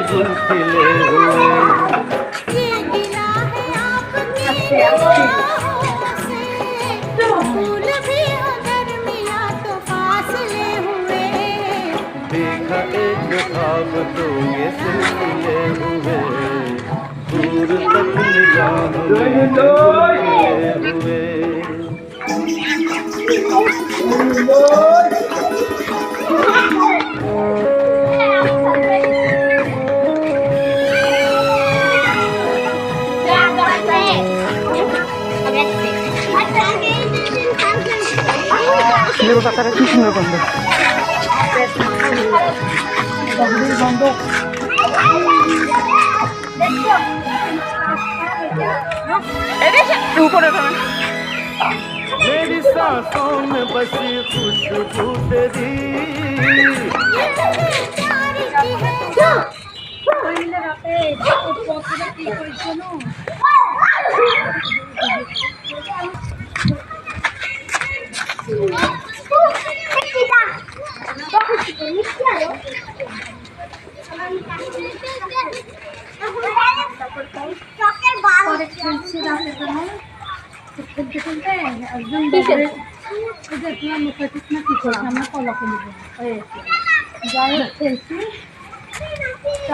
गुल खिले हुए। ये गिला है आपकी आहों से, फूल भी अगर मिला तो फासले हुए। देखा एक ख्वाब तो ये सिलसिले हुए, दूर तक निगाहों में गुल खिले हुए। লেবু পাতাটা কি সুন্দর গন্ধ। উপরে मेरी सांसों में बसी खुशबू तेरी,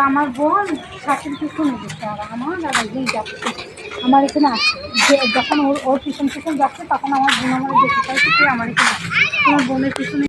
আমার বোন শাশুড়ি পিছনে গেছে আর আমার দাদাই যাচ্ছে আমার এখানে আসে। যখন ওর পিছন পিছন যাচ্ছে তখন আমার বোন আমার দেখতে পাইছে আমার এখানে আমার বোনের পিছনে